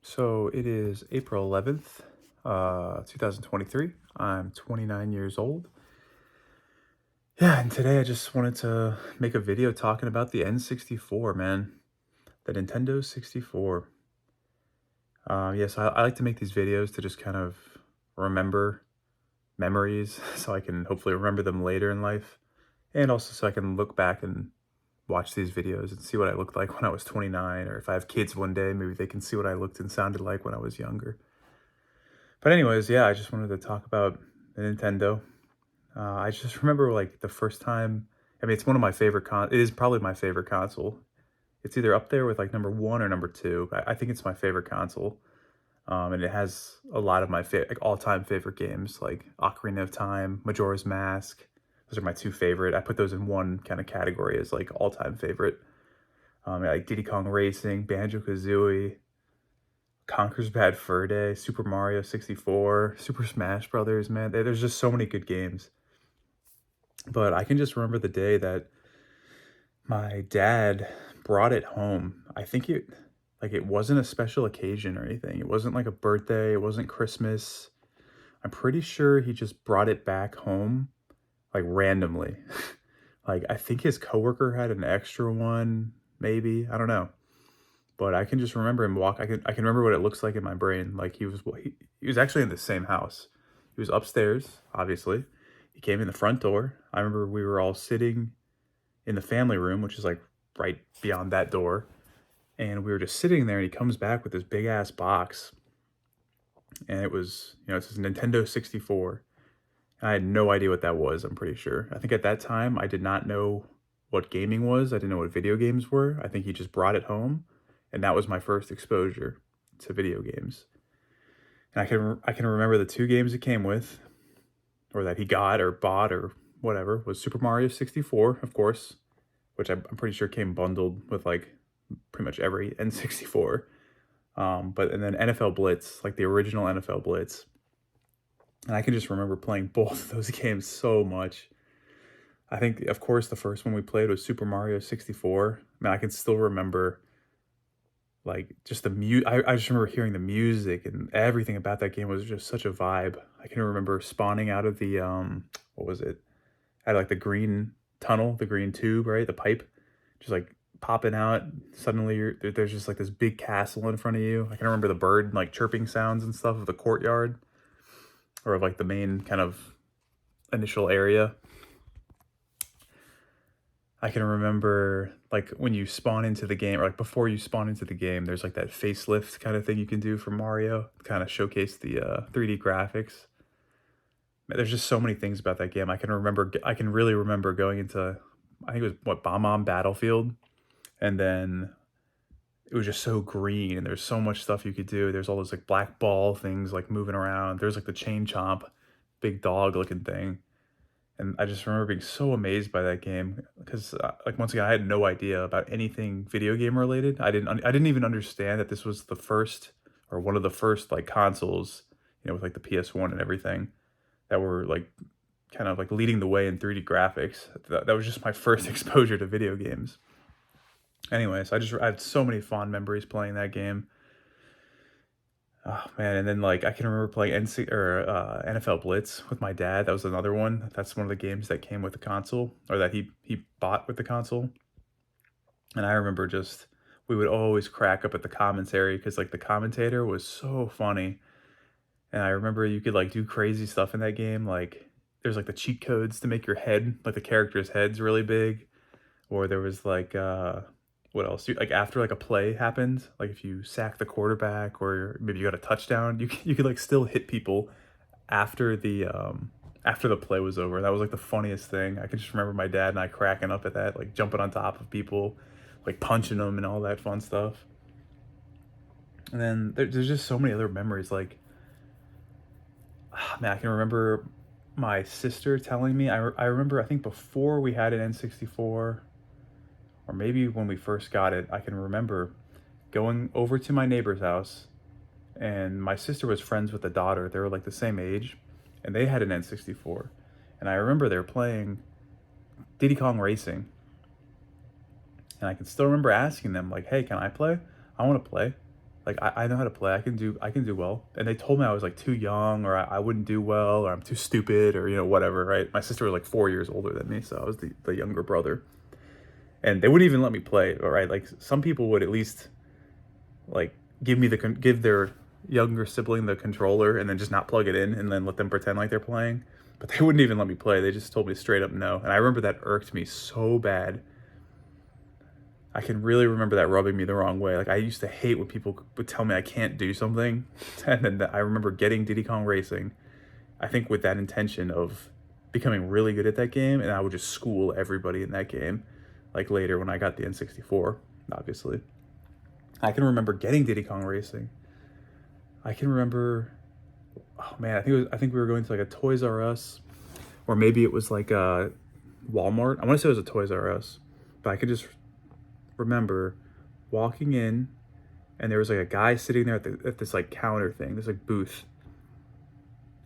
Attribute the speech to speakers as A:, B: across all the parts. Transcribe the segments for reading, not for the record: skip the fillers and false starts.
A: So it is April 11th, 2023. I'm 29 years old. Yeah, and today I just wanted to make a video talking about the N64, man. The Nintendo 64. Yes, I like to make these videos to just kind of remember memories so I can hopefully remember them later in life. And also so I can look back and watch these videos and see what I looked like when I was 29, or if I have kids one day, maybe they can see what I looked and sounded like when I was younger. But anyways, yeah, I just wanted to talk about the Nintendo. I just remember like the first time. I mean, it's one of my favorite It is probably my favorite console. It's either up there with like number one or number two. I think it's my favorite console. And it has a lot of my like all-time favorite games, like Ocarina of Time, Majora's Mask. Those are my two favorite. I put those in one kind of category as like all-time favorite. Like Diddy Kong Racing, Banjo Kazooie, Conker's Bad Fur Day, Super Mario 64, Super Smash Brothers, man. There's just so many good games. But I can just remember the day that my dad brought it home. I think it wasn't a special occasion or anything. It wasn't like a birthday, it wasn't Christmas. I'm pretty sure he just brought it back home like randomly. Like I think his coworker had an extra one, maybe. I don't know. But I can just remember him I can remember what it looks like in my brain. Like he was actually in the same house. He was upstairs, obviously. He came in the front door. I remember we were all sitting in the family room, which is like right beyond that door. And we were just sitting there and he comes back with this big ass box. And it was, it's this Nintendo 64. I had no idea what that was, I'm pretty sure. I think at that time I did not know what gaming was. I didn't know what video games were. I think he just brought it home, and that was my first exposure to video games. And I can remember the two games it came with, or that he got or bought or whatever, was Super Mario 64, of course, which I'm pretty sure came bundled with like pretty much every N64. And then NFL Blitz, like the original NFL Blitz. And I can just remember playing both of those games so much. I think, of course, the first one we played was Super Mario 64. I mean, I can still remember like just I just remember hearing the music, and everything about that game was just such a vibe. I can remember spawning out of the what was it? Had like the green tunnel, the green tube, right? The pipe, just like popping out. Suddenly there's just like this big castle in front of you. I can remember the bird like chirping sounds and stuff of the courtyard, or of like the main kind of initial area. I can remember like when you spawn into the game, or like before you spawn into the game, there's like that facelift kind of thing you can do for Mario, kind of showcase the 3D graphics. There's just so many things about that game. I can really remember going into, I think it was what, Bomb Battlefield, and then it was just so green, and there's so much stuff you could do. There's all those like black ball things like moving around. There's like the chain chomp, big dog looking thing. And I just remember being so amazed by that game because, like, once again, I had no idea about anything video game related. I didn't even understand that this was the first, or one of the first, like, consoles, with like the PS1 and everything, that were like kind of like leading the way in 3D graphics. That was just my first exposure to video games. Anyways, I have so many fond memories playing that game. Oh man, and then like I can remember playing NFL Blitz with my dad. That was another one. That's one of the games that came with the console, or that he bought with the console. And I remember just we would always crack up at the commentary because like the commentator was so funny. And I remember you could like do crazy stuff in that game. Like there's like the cheat codes to make your head, like the character's heads really big. Or there was like what else? Like after like a play happened, like if you sack the quarterback or maybe you got a touchdown, you could like still hit people after the play was over. That was like the funniest thing. I could just remember my dad and I cracking up at that, like jumping on top of people, like punching them and all that fun stuff. And then there's just so many other memories. Like, man, I can remember my sister telling me. I remember, I think before we had an N64, or maybe when we first got it, I can remember going over to my neighbor's house, and my sister was friends with the daughter. They were like the same age, and they had an N64. And I remember they were playing Diddy Kong Racing. And I can still remember asking them, like, hey, can I play? I want to play. Like I know how to play. I can do well. And they told me I was like too young, or I wouldn't do well, or I'm too stupid, or whatever, right? My sister was like 4 years older than me, so I was the younger brother. And they wouldn't even let me play, right? Like some people would at least like give their younger sibling the controller and then just not plug it in and then let them pretend like they're playing. But they wouldn't even let me play. They just told me straight up no. And I remember that irked me so bad. I can really remember that rubbing me the wrong way. Like I used to hate when people would tell me I can't do something. And then I remember getting Diddy Kong Racing, I think with that intention of becoming really good at that game, and I would just school everybody in that game. Like later when I got the N64, obviously. I can remember getting Diddy Kong Racing. I can remember, oh man, I think we were going to like a Toys R Us, or maybe it was like a Walmart. I want to say it was a Toys R Us, but I could just remember walking in, and there was like a guy sitting there at this like counter thing, this like booth,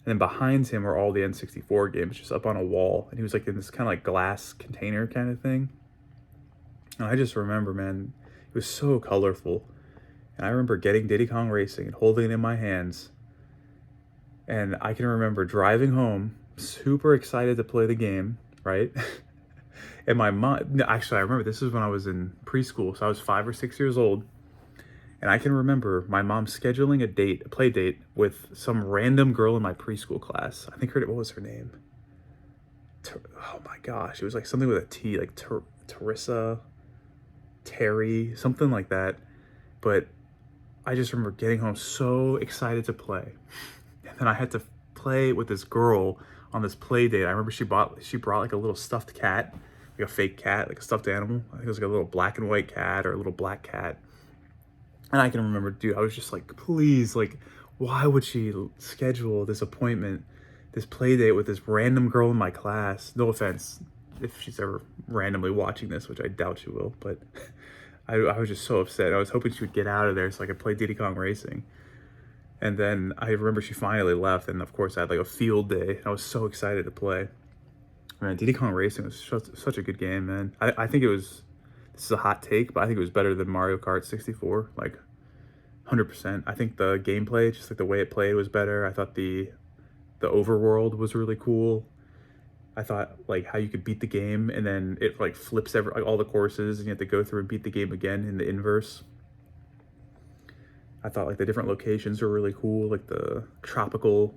A: and then behind him were all the N64 games just up on a wall, and he was like in this kind of like glass container kind of thing. And I just remember, man, it was so colorful. And I remember getting Diddy Kong Racing and holding it in my hands. And I can remember driving home, super excited to play the game, right? And my mom, no, actually, I remember this is when I was in preschool, so I was 5 or 6 years old. And I can remember my mom scheduling a play date with some random girl in my preschool class. I think what was her name? Oh my gosh, it was like something with a T, like Teresa, Terry, something like that. But I just remember getting home so excited to play. And then I had to play with this girl on this play date. I remember she brought like a little stuffed cat, like a fake cat, like a stuffed animal. I think it was like a little black and white cat or a little black cat. And I can remember, dude, I was just like, please, like, why would she schedule this appointment, this play date with this random girl in my class? No offense if she's ever randomly watching this, which I doubt she will, but I was just so upset. I was hoping she would get out of there so I could play Diddy Kong Racing. And then I remember she finally left, and of course I had like a field day. I was so excited to play. Man, Diddy Kong Racing was such a good game, man. I think it was, this is a hot take, but I think it was better than Mario Kart 64, like 100%. I think the gameplay, just like the way it played, was better. I thought the overworld was really cool. I thought like how you could beat the game and then it like flips like all the courses and you have to go through and beat the game again in the inverse. I thought like the different locations were really cool, like the tropical.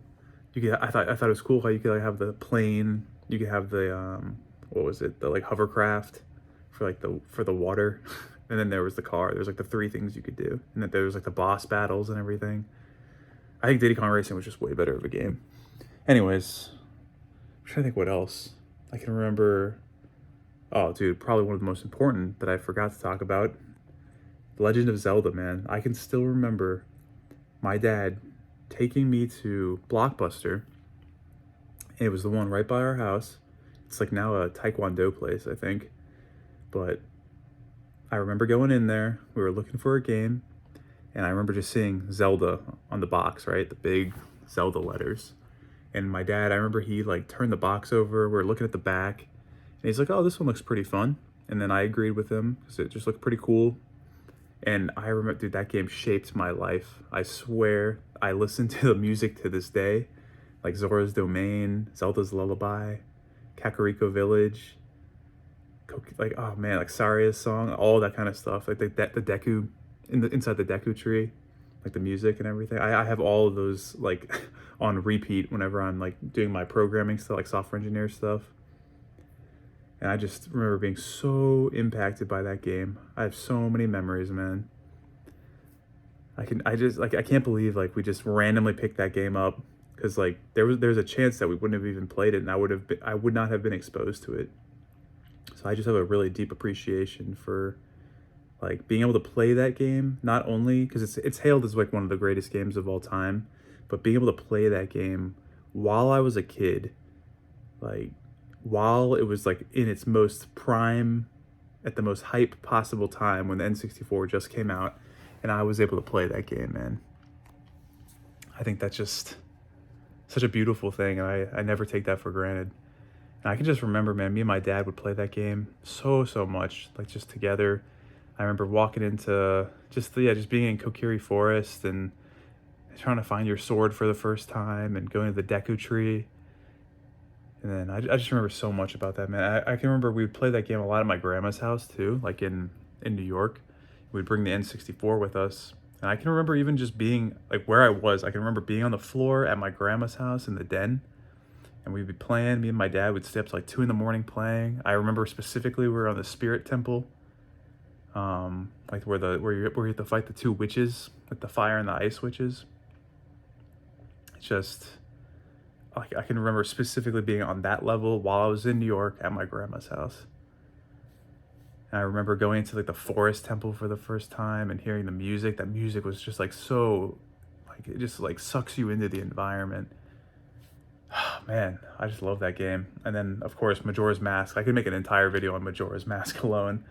A: I thought it was cool how you could like have the plane, you could have the what was it, the like hovercraft for like for the water, and then there was the car. There's like the 3 things you could do, and then there was like the boss battles and everything. I think Diddy Kong Racing was just way better of a game. Anyways, I'm trying to think what else I can remember. Oh, dude, probably one of the most important that I forgot to talk about. Legend of Zelda, man. I can still remember my dad taking me to Blockbuster. And it was the one right by our house. It's like now a Taekwondo place, I think. But I remember going in there. We were looking for a game. And I remember just seeing Zelda on the box, right? The big Zelda letters. And my dad, I remember he like turned the box over. We were looking at the back. And he's like, oh, this one looks pretty fun. And then I agreed with him because it just looked pretty cool. And I remember, dude, that game shaped my life. I swear, I listen to the music to this day. Like Zora's Domain, Zelda's Lullaby, Kakariko Village. Like, oh man, like Saria's song, all that kind of stuff. Like the Deku, inside the Deku tree. Like the music and everything. I have all of those like on repeat whenever I'm like doing my programming stuff, like software engineer stuff. And I just remember being so impacted by that game. I have so many memories, man. I can't believe like we just randomly picked that game up because like there's a chance that we wouldn't have even played it, and I would not have been exposed to it. So I just have a really deep appreciation for like being able to play that game, not only because it's hailed as like one of the greatest games of all time, but being able to play that game while I was a kid, like while it was like in its most prime, at the most hype possible time when the N64 just came out, and I was able to play that game, man. I think that's just such a beautiful thing, and I never take that for granted. And I can just remember, man, me and my dad would play that game so much, like just together. I remember walking into just being in Kokiri Forest and trying to find your sword for the first time and going to the Deku Tree. And then I just remember so much about that, man. I can remember we would play that game a lot at my grandma's house too, like in New York. We'd bring the N64 with us. And I can remember even just being like where I was. I can remember being on the floor at my grandma's house in the den, and we'd be playing. Me and my dad would stay up to like 2 in the morning playing. I remember specifically we were on the Spirit Temple, like where you have to fight the two witches, like the fire and the ice witches. It's just like I can remember specifically being on that level while I was in New York at my grandma's house. And I remember going into like the forest temple for the first time and hearing the music. That music was just like so, like it just like sucks you into the environment. Oh, man, I just love that game. And then of course Majora's Mask. I could make an entire video on Majora's Mask alone.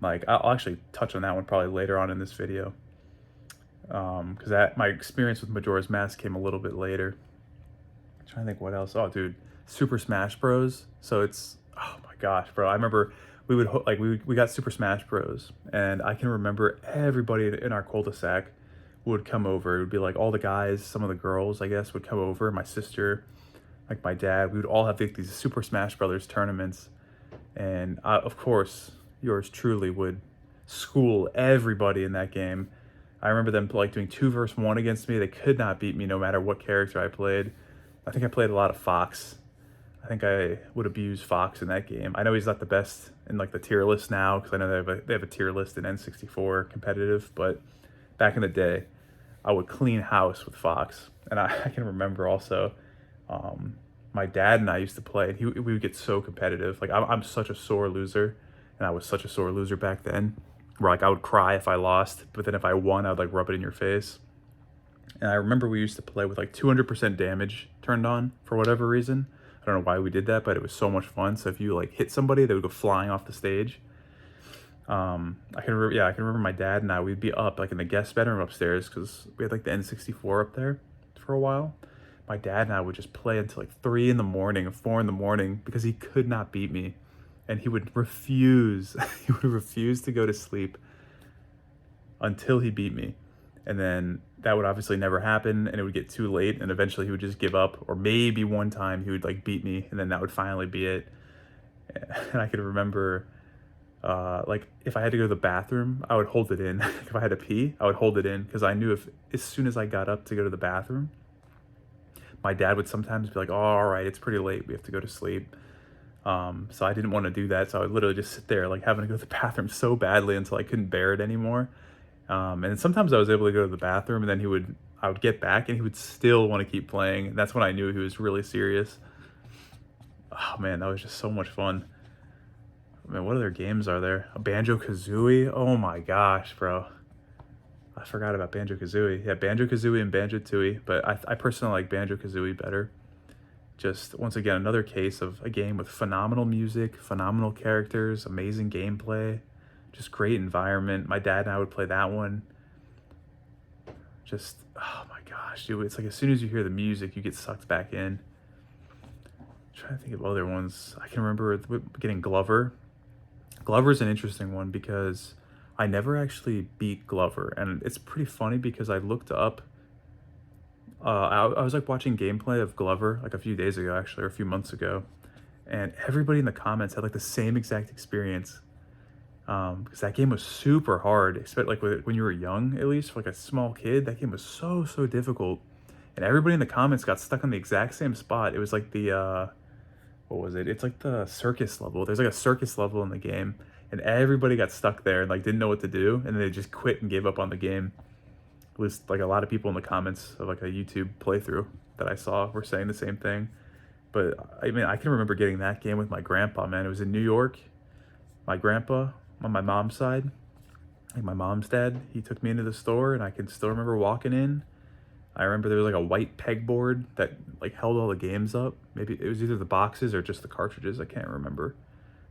A: Like I'll actually touch on that one probably later on in this video. Because that my experience with Majora's Mask came a little bit later. I'm trying to think what else. Oh, dude, Super Smash Bros. So it's, oh my gosh, bro. I remember we got Super Smash Bros. And I can remember everybody in our cul-de-sac would come over. It would be like all the guys, some of the girls, I guess, would come over. My sister, like my dad, we would all have these Super Smash Brothers tournaments. And of course, yours truly would school everybody in that game. I remember them like doing 2 versus 1 against me. They could not beat me no matter what character I played. I think I played a lot of Fox. I think I would abuse Fox in that game. I know he's not the best in like the tier list now, because I know they have a tier list in N64 competitive, but back in the day, I would clean house with Fox. And I can remember also, my dad and I used to play, and we would get so competitive. Like I'm such a sore loser, and I was such a sore loser back then, where like I would cry if I lost, but then if I won, I would like rub it in your face. And I remember we used to play with like 200% damage turned on for whatever reason. I don't know why we did that, but it was so much fun. So if you like hit somebody, they would go flying off the stage. I can remember my dad and I, we'd be up like in the guest bedroom upstairs because we had like the N64 up there for a while. My dad and I would just play until like 3 in the morning or 4 in the morning because he could not beat me. And he would refuse, he would refuse to go to sleep until he beat me. And then that would obviously never happen, and it would get too late, and eventually he would just give up, or maybe one time he would like beat me, and then that would finally be it. And I could remember, like if I had to go to the bathroom, I would hold it in. If I had to pee, I would hold it in, because I knew if as soon as I got up to go to the bathroom, my dad would sometimes be like, "Oh, all right, it's pretty late, we have to go to sleep." So I didn't want to do that, so I would literally just sit there like having to go to the bathroom so badly until I couldn't bear it anymore. And sometimes I was able to go to the bathroom, and then I would get back and he would still want to keep playing. And that's when I knew he was really serious. Oh man, that was just so much fun. I mean, what other games are there? A Banjo Kazooie? Oh my gosh, bro. I forgot about Banjo Kazooie. Yeah, Banjo Kazooie and Banjo Tooie, but I personally like Banjo Kazooie better. Just once again, another case of a game with phenomenal music, phenomenal characters, amazing gameplay. Just great environment. My dad and I would play that one. Just, oh my gosh, dude. It's like as soon as you hear the music, you get sucked back in. I'm trying to think of other ones. I can remember getting Glover. Glover's an interesting one because I never actually beat Glover. And it's pretty funny because I looked up, I was like watching gameplay of Glover like a few days ago, actually, or a few months ago. And everybody in the comments had like the same exact experience. Because that game was super hard, especially like when you were young, at least for like a small kid. That game was so difficult, and everybody in the comments got stuck on the exact same spot. It was like the what was it? It's like the circus level. There's like a circus level in the game, and everybody got stuck there and like didn't know what to do, and they just quit and gave up on the game. At least like a lot of people in the comments of like a YouTube playthrough that I saw were saying the same thing. But I mean, I can remember getting that game with my grandpa, man. It was in New York. My grandpa, on my mom's side, like my mom's dad, he took me into the store, and I can still remember walking in. I remember there was like a white pegboard that like held all the games up. Maybe it was either the boxes or just the cartridges, I can't remember.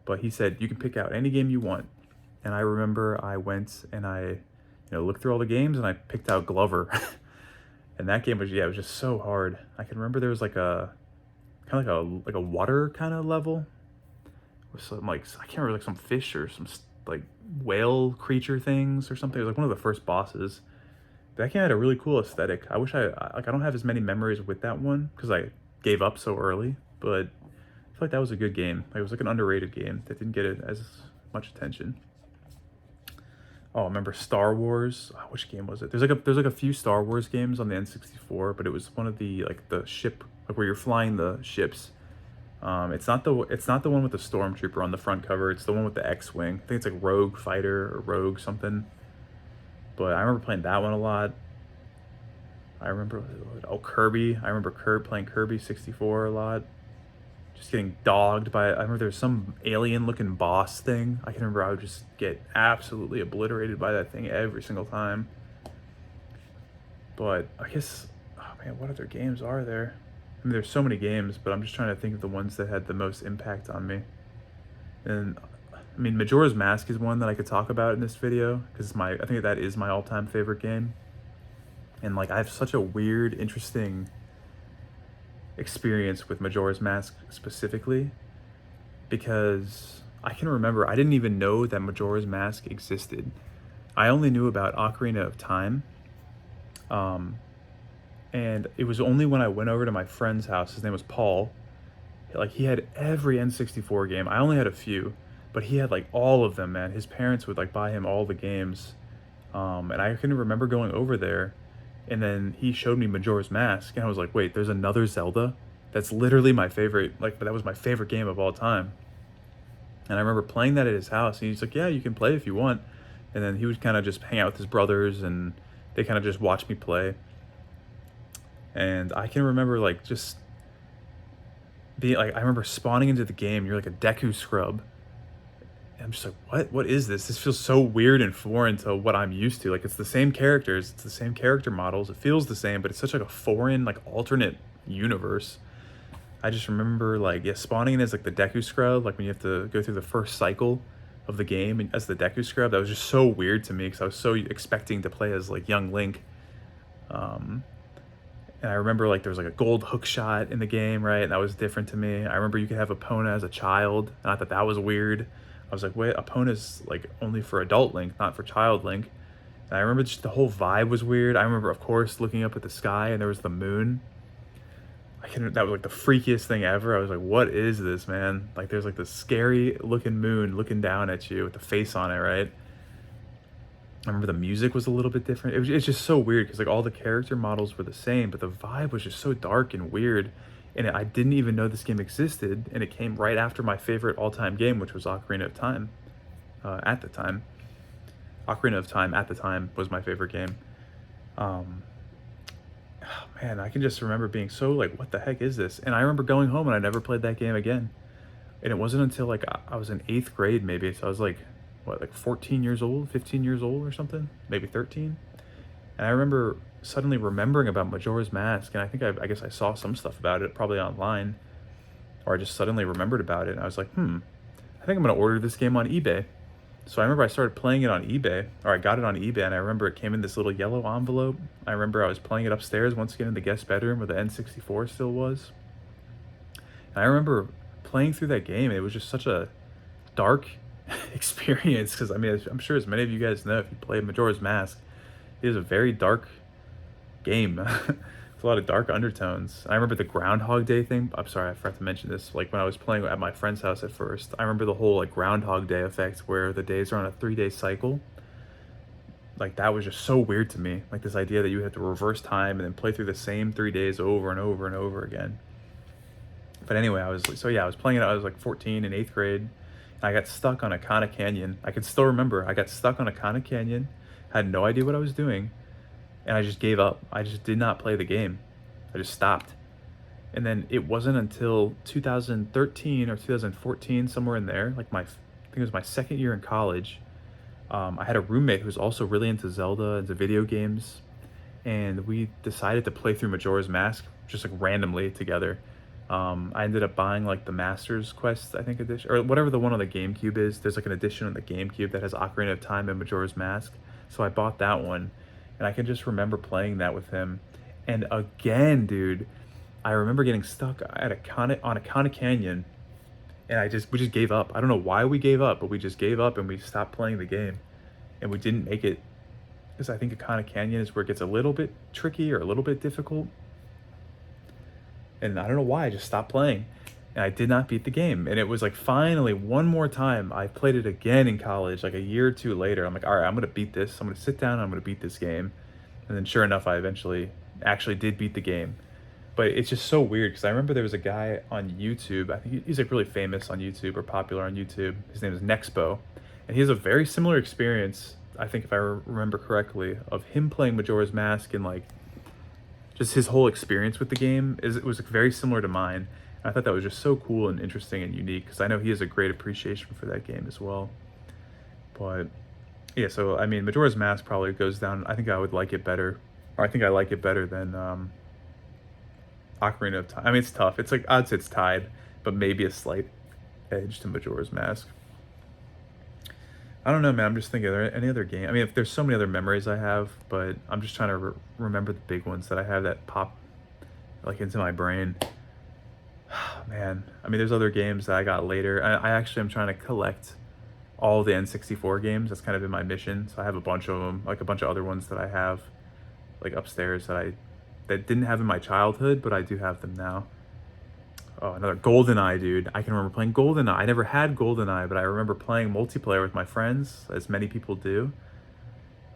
A: But he said, you can pick out any game you want. And I remember I went and I, looked through all the games, and I picked out Glover. And that game was, it was just so hard. I can remember there was like a, kind of like a water kind of level. With some like, I can't remember, like some fish or some like whale creature things or something. It was like one of the first bosses. That game had a really cool aesthetic. I wish like I don't have as many memories with that one because I gave up so early, but I feel like that was a good game. Like, it was like an underrated game that didn't get it as much attention. Oh, I remember Star Wars. Oh, which game was it? There's like a few Star Wars games on the N64, but it was one of the like the ship, like where you're flying the ships. It's not the one with the stormtrooper on the front cover. It's the one with the X-wing. I think it's like Rogue Fighter or Rogue something. But I remember playing that one a lot. I remember Kirby. I remember playing Kirby 64 a lot. Just getting dogged by it. I remember there was some alien looking boss thing. I can remember I would just get absolutely obliterated by that thing every single time. But I guess, oh man, what other games are there? I mean, there's so many games, but I'm just trying to think of the ones that had the most impact on me. And I mean, Majora's Mask is one that I could talk about in this video because I think that is my all-time favorite game. And like, I have such a weird, interesting experience with Majora's Mask specifically because I can remember I didn't even know that Majora's Mask existed. I only knew about Ocarina of Time. And it was only when I went over to my friend's house, his name was Paul, like he had every N64 game. I only had a few, but he had like all of them, man. His parents would like buy him all the games. And I can remember going over there and then he showed me Majora's Mask and I was like, wait, there's another Zelda? That's literally my favorite, like that was my favorite game of all time. And I remember playing that at his house and he's like, yeah, you can play if you want. And then he would kind of just hang out with his brothers and they kind of just watch me play. And I can remember like just being like, I remember spawning into the game, you're like a Deku scrub. And I'm just like, what is this? This feels so weird and foreign to what I'm used to. Like, it's the same characters, it's the same character models, it feels the same, but it's such like a foreign, like alternate universe. I just remember like, yeah, spawning in as like the Deku scrub, like when you have to go through the first cycle of the game as the Deku scrub, that was just so weird to me because I was so expecting to play as like young Link. And I remember like there was like a gold hook shot in the game, right? And that was different to me. I remember you could have Epona as a child, and I thought that was weird. I was like, wait, Epona's like only for adult Link, not for child Link. And I remember just the whole vibe was weird. I remember, of course, looking up at the sky and there was the moon. That was like the freakiest thing ever. I was like, what is this, man? Like there's like this scary looking moon looking down at you with the face on it, right? I remember the music was a little bit different. It's just so weird because like all the character models were the same, but the vibe was just so dark and weird. And I didn't even know this game existed, and it came right after my favorite all-time game, which was Ocarina of Time. At the time, Ocarina of Time at the time was my favorite game. Oh man, I can just remember being so like, what the heck is this? And I remember going home and I never played that game again. And it wasn't until like I was in 8th grade maybe, so I was like, what, like 14 years old, 15 years old or something, maybe 13. And I remember suddenly remembering about Majora's Mask, and I think I guess I saw some stuff about it, probably online, or I just suddenly remembered about it, and I was like, I think I'm gonna order this game on eBay. So I remember I started playing it on eBay, or I got it on eBay, and I remember it came in this little yellow envelope. I remember I was playing it upstairs once again in the guest bedroom where the N64 still was. And I remember playing through that game, and it was just such a dark experience, because I mean, I'm sure as many of you guys know, if you play Majora's Mask, it is a very dark game. It's a lot of dark undertones. I remember the Groundhog Day thing. I'm sorry, I forgot to mention this. Like when I was playing at my friend's house at first, I remember the whole like Groundhog Day effect where the days are on a 3-day cycle. Like that was just so weird to me. Like this idea that you had to reverse time and then play through the same 3 days over and over and over again. But anyway, I was playing it. I was like 14 in 8th grade. And I got stuck on Akana Canyon. I can still remember. I got stuck on Akana Canyon. Had no idea what I was doing. And I just gave up. I just did not play the game. I just stopped. And then it wasn't until 2013 or 2014, somewhere in there, like I think it was my second year in college. I had a roommate who was also really into Zelda, into video games. And we decided to play through Majora's Mask just like randomly together. I ended up buying like the Master's Quest, I think, edition, or whatever the one on the GameCube is. There's like an edition on the GameCube that has Ocarina of Time and Majora's Mask. So I bought that one, and I can just remember playing that with him. And again, dude, I remember getting stuck at on Akana Canyon, and we just gave up. I don't know why we gave up, but we just gave up and we stopped playing the game, and we didn't make it because I think Akana Canyon is where it gets a little bit tricky or a little bit difficult. And I don't know why, I just stopped playing. And I did not beat the game. And it was like finally one more time I played it again in college, like a year or two later. I'm like, all right, I'm gonna beat this. I'm gonna sit down and I'm gonna beat this game. And then sure enough, I eventually actually did beat the game. But it's just so weird because I remember there was a guy on YouTube. I think he's like really famous on YouTube or popular on YouTube. His name is Nexpo, and he has a very similar experience. I think if I remember correctly, of him playing Majora's Mask and like just his whole experience with the game it was very similar to mine. And I thought that was just so cool and interesting and unique because I know he has a great appreciation for that game as well. But yeah, so I mean, Majora's Mask probably goes down. I think I would like it better, or I think I like it better than Ocarina of Time. I mean, it's tough. It's like I'd say it's tied, but maybe a slight edge to Majora's Mask. I don't know, man. I'm just thinking, are there any other game? I mean, if there's so many other memories I have, but I'm just trying to remember the big ones that I have that pop like into my brain. Man, I mean, there's other games that I got later. I actually am trying to collect all the N64 games. That's kind of been my mission. So I have a bunch of them, like a bunch of other ones that I have like upstairs that didn't have in my childhood, but I do have them now. Oh, another GoldenEye, dude. I can remember playing GoldenEye. I never had GoldenEye, but I remember playing multiplayer with my friends, as many people do.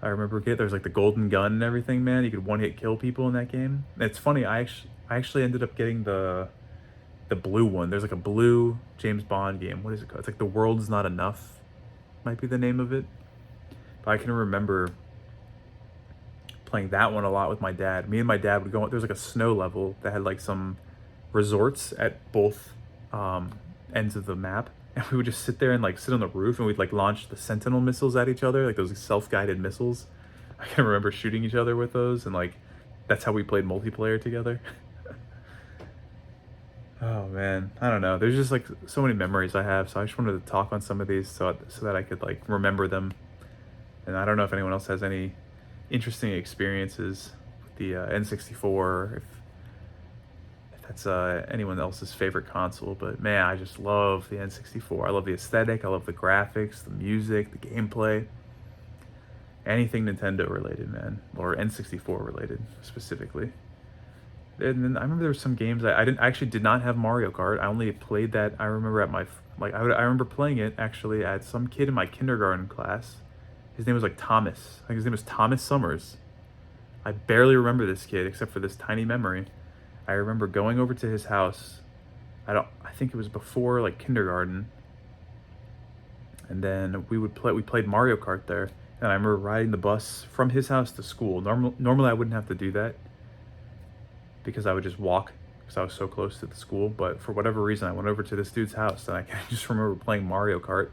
A: I remember there was like the golden gun and everything, man. You could one-hit kill people in that game. And it's funny, I actually ended up getting the blue one. There's like a blue James Bond game. What is it called? It's like The World's Not Enough, might be the name of it. But I can remember playing that one a lot with my dad. Me and my dad would go, there's like a snow level that had like some resorts at both ends of the map, and we would just sit there and like sit on the roof and we'd like launch the Sentinel missiles at each other, like those self-guided missiles. I can remember shooting each other with those, and like that's how we played multiplayer together. Oh man, I don't know. There's just like so many memories I have, so I just wanted to talk on some of these so that I could like remember them. And I don't know if anyone else has any interesting experiences with the N64, if that's anyone else's favorite console. But man, I just love the N64. I love the aesthetic, I love the graphics, the music, the gameplay. Anything Nintendo related, man, or N64 related specifically. And then I remember there were some games I actually did not have Mario Kart. I only played that. I remember at my I remember playing it actually at some kid in my kindergarten class. His name was like Thomas. I think his name was Thomas Summers. I barely remember this kid except for this tiny memory. I remember going over to his house. I think it was before like kindergarten. And then we played Mario Kart there. And I remember riding the bus from his house to school. Normally I wouldn't have to do that because I would just walk because I was so close to the school. But for whatever reason, I went over to this dude's house and I just remember playing Mario Kart.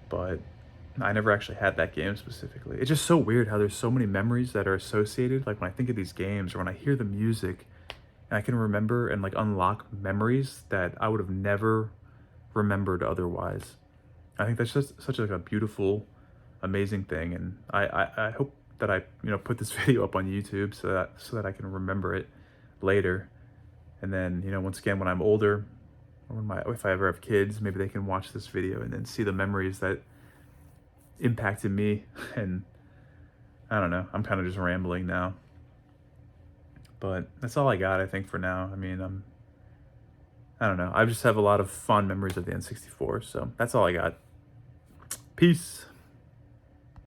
A: But I never actually had that game specifically. It's just so weird how there's so many memories that are associated. Like when I think of these games or when I hear the music, and I can remember and like unlock memories that I would have never remembered otherwise. I think that's just such like a beautiful, amazing thing. And I hope that I put this video up on YouTube so that I can remember it later. And then once again when I'm older, or if I ever have kids, maybe they can watch this video and then see the memories that impacted me. And I don't know, I'm kind of just rambling now, but that's all I got, I think, for now. I mean, I don't know, I just have a lot of fond memories of the N64, so that's all I got. Peace.